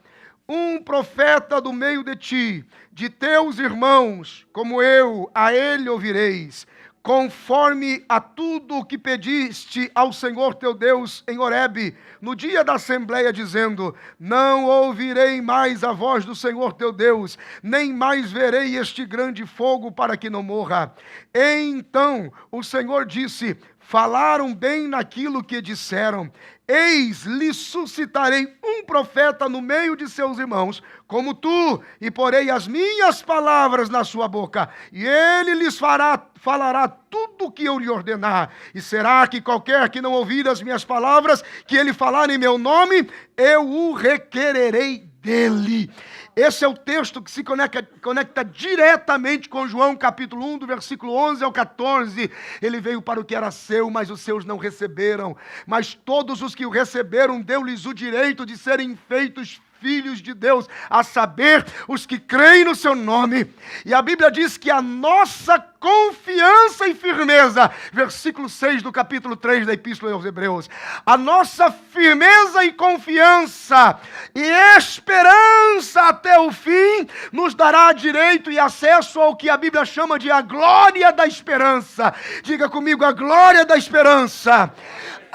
um profeta do meio de ti, de teus irmãos, como eu, a ele ouvireis, conforme a tudo o que pediste ao Senhor teu Deus em Horebe, no dia da assembleia, dizendo: não ouvirei mais a voz do Senhor teu Deus, nem mais verei este grande fogo para que não morra. Então o Senhor disse: falaram bem naquilo que disseram. Eis, lhe suscitarei um profeta no meio de seus irmãos, como tu, e porei as minhas palavras na sua boca, e ele lhes falará tudo o que eu lhe ordenar. E será que qualquer que não ouvir as minhas palavras, que ele falar em meu nome, eu o requererei dele. Esse é o texto que se conecta diretamente com João capítulo 1, do versículo 11 ao 14. Ele veio para o que era seu, mas os seus não receberam. Mas todos os que o receberam, deu-lhes o direito de serem feitos filhos de Deus, a saber, os que creem no seu nome. E a Bíblia diz que a nossa confiança e firmeza, versículo 6 do capítulo 3 da Epístola aos Hebreus, a nossa firmeza e confiança e esperança até o fim, nos dará direito e acesso ao que a Bíblia chama de a glória da esperança. Diga comigo: a glória da esperança.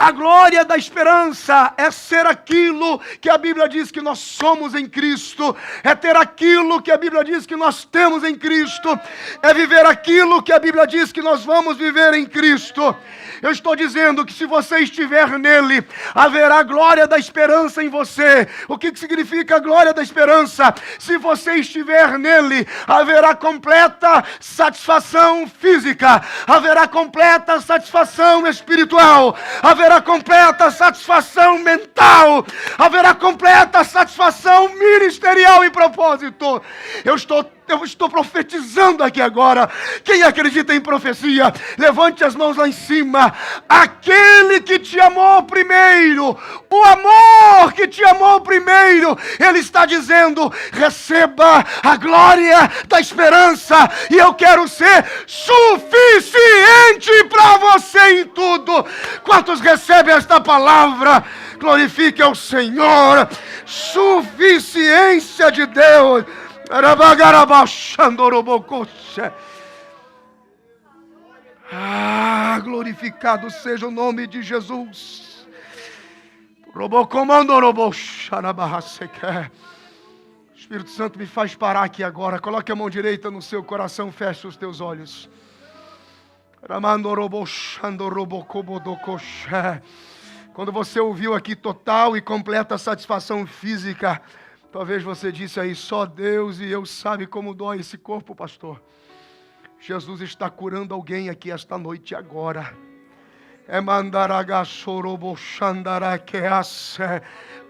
A glória da esperança é ser aquilo que a Bíblia diz que nós somos em Cristo, é ter aquilo que a Bíblia diz que nós temos em Cristo, é viver aquilo que a Bíblia diz que nós vamos viver em Cristo. Eu estou dizendo que se você estiver nele, haverá glória da esperança em você. O que significa a glória da esperança? Se você estiver nele, haverá completa satisfação física, haverá completa satisfação espiritual, haverá completa satisfação mental, haverá completa satisfação ministerial e propósito. Eu estou profetizando aqui agora. Quem acredita em profecia, levante as mãos lá em cima. Aquele que te amou primeiro, o amor que te amou primeiro, ele está dizendo: receba a glória da esperança, e eu quero ser suficiente para você em tudo. Quantos recebem esta palavra? Glorifique ao Senhor. Suficiência de Deus. Glorificado seja o nome de Jesus. Espírito Santo, me faz parar aqui agora. Coloque a mão direita no seu coração, feche os teus olhos. Quando você ouviu aqui total e completa satisfação física, talvez você disse aí: só Deus e eu sabe como dói esse corpo, pastor. Jesus está curando alguém aqui esta noite agora.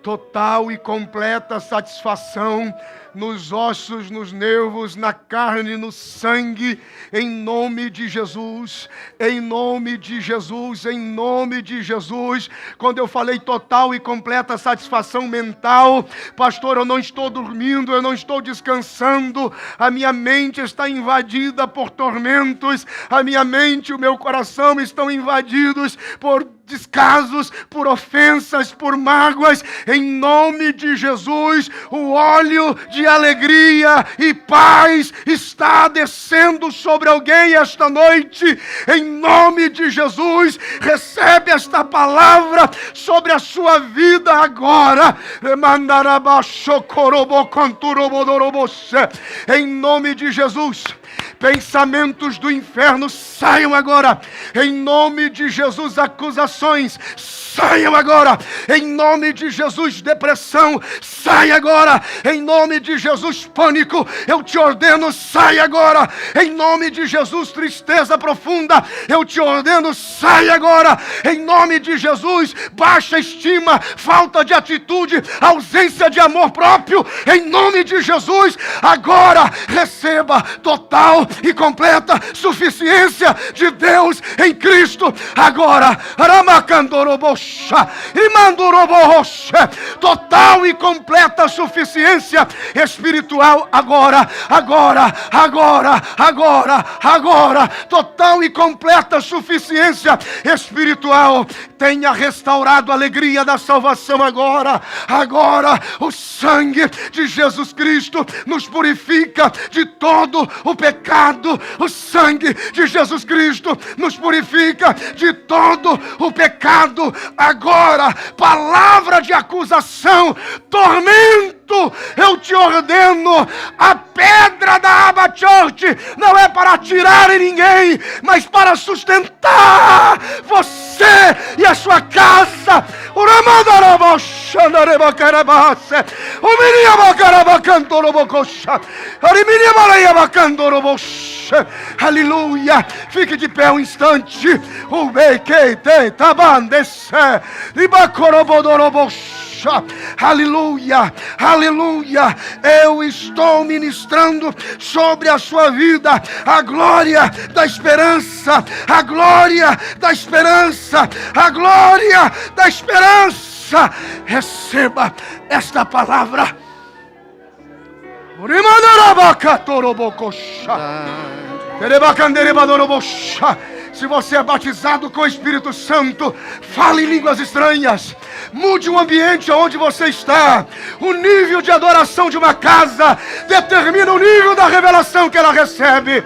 Total e completa satisfação nos ossos, nos nervos, na carne, no sangue, em nome de Jesus, em nome de Jesus, em nome de Jesus. Quando eu falei total e completa satisfação mental, pastor, eu não estou dormindo, eu não estou descansando, a minha mente está invadida por tormentos, a minha mente e o meu coração estão invadidos por descasos, por ofensas, por mágoas. Em nome de Jesus, o óleo de alegria e paz está descendo sobre alguém esta noite. Em nome de Jesus, recebe esta palavra sobre a sua vida agora. Em nome de Jesus, pensamentos do inferno saiam agora. Em nome de Jesus, acusações saiam agora, em nome de Jesus. Depressão, sai agora, em nome de Jesus. Pânico, eu te ordeno, sai agora, em nome de Jesus. Tristeza profunda, eu te ordeno, sai agora, em nome de Jesus. Baixa estima, falta de atitude, ausência de amor próprio, em nome de Jesus. Agora receba total e completa suficiência de Deus em Cristo. Agora, total e completa suficiência espiritual. Agora, total e completa suficiência espiritual. Tenha restaurado a alegria da salvação agora. Agora, o sangue de Jesus Cristo nos purifica de todo o pecado. O sangue de Jesus Cristo nos purifica de todo o pecado. Agora, palavra de acusação, tormento, eu te ordeno. A pedra da Aba Church não é para tirar em ninguém, mas para sustentar você e a sua casa. Aleluia. Fique de pé um instante. Aleluia, aleluia. Eu estou ministrando sobre a sua vida a glória da esperança, a glória da esperança, a glória da esperança. Receba esta palavra. Se você é batizado com o Espírito Santo, fale em línguas estranhas. Mude o ambiente onde você está. O nível de adoração de uma casa determina o nível da revelação que ela recebe.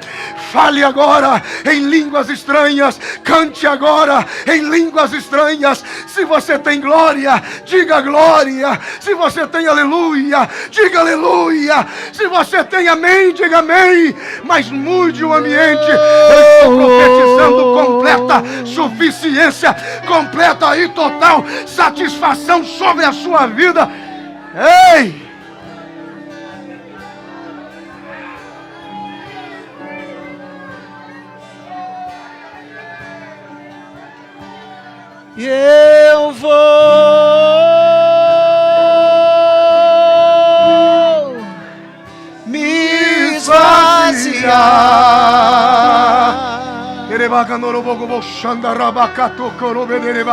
Fale agora em línguas estranhas. Cante agora em línguas estranhas. Se você tem glória, diga glória. Se você tem aleluia, diga aleluia. Se você tem amém, diga amém. Mas mude o ambiente. Eu estou profetizando completa suficiência, completa e total satisfação sobre a sua vida. Ei! Eu vou me esvaziar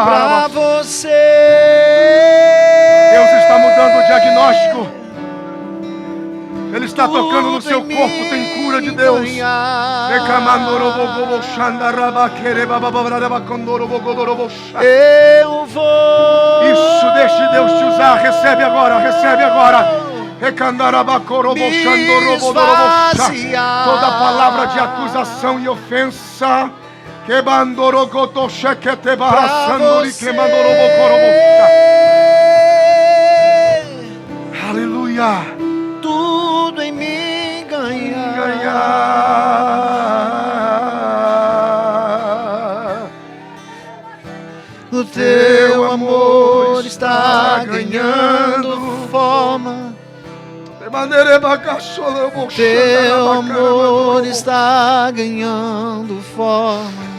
pra você. Deus está mudando o diagnóstico. Ele está tocando no seu corpo. Tem cura de Deus. Eu vou. Isso, deixe Deus te usar. Recebe agora, recebe agora. Toda palavra de acusação e ofensa. Aleluia. Tudo em mim ganhar. O teu amor está ganhando forma. Teu amor está ganhando forma.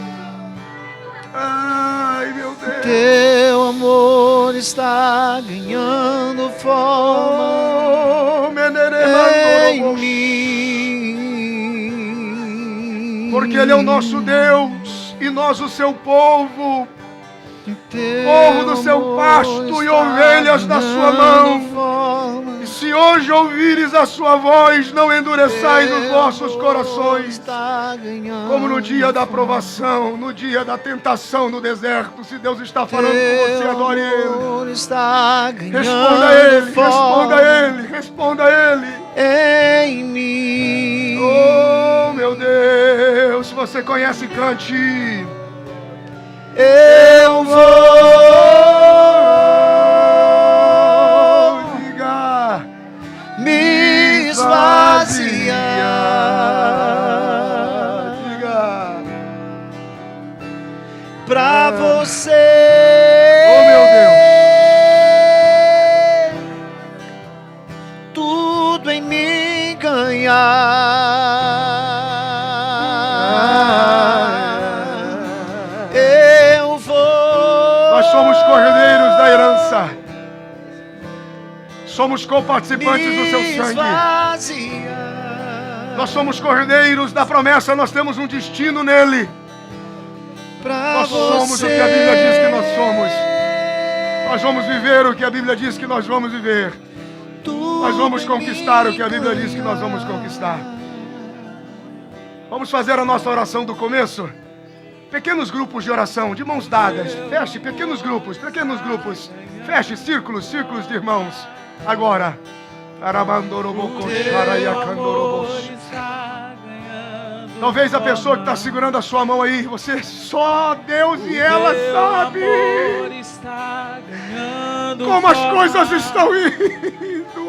Ai, meu Deus. Teu amor está ganhando forma em mim. Porque Ele é o nosso Deus e nós o seu povo. Povo do seu pasto e ovelhas da sua mão. E se hoje ouvires a sua voz, não endureçais os vossos corações, como no dia da provação, no dia da tentação no deserto. Se Deus está falando com você, adore Ele. Responda a Ele, responda a Ele, responda a Ele. Em mim. Oh, meu Deus, se você conhece, cante. Eu vou, diga, me esvaziar, diga, pra você. Oh, meu Somos coparticipantes do seu sangue. Esvazia. Nós somos cordeiros da promessa, nós temos um destino nele. Nós somos o que a Bíblia diz que nós somos. Nós vamos viver o que a Bíblia diz que nós vamos viver. Nós vamos conquistar o que a Bíblia diz que nós vamos conquistar. Vamos fazer a nossa oração do começo? Pequenos grupos de oração, de mãos dadas. Feche, pequenos grupos. Feche, círculos de irmãos. Agora. Talvez a pessoa que está segurando a sua mão aí, você, só Deus e ela sabe como as coisas estão indo.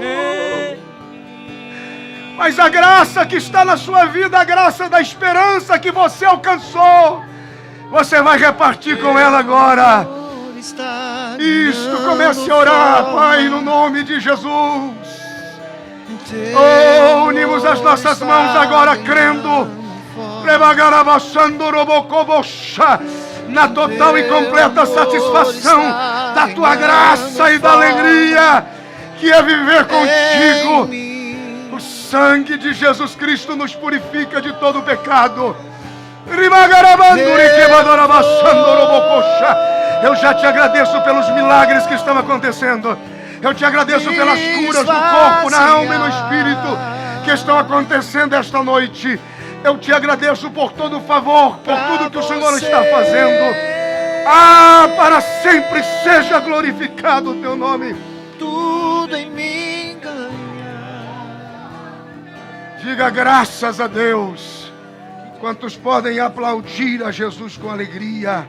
Mas a graça que está na sua vida, a graça da esperança que você alcançou, você vai repartir com ela agora. Isto, comece a orar, Pai, no nome de Jesus. Oh, unimos as nossas mãos agora, crendo na total e completa satisfação da tua graça e da alegria que é viver contigo. O sangue de Jesus Cristo nos purifica de todo o pecado. Eu já te agradeço pelos milagres que estão acontecendo. Eu te agradeço pelas curas no corpo, na alma e no espírito que estão acontecendo esta noite. Eu te agradeço por todo o favor, por tudo que o Senhor está fazendo. Para sempre seja glorificado o teu nome. Tudo em mim ganhar. Diga graças a Deus. Quantos podem aplaudir a Jesus com alegria?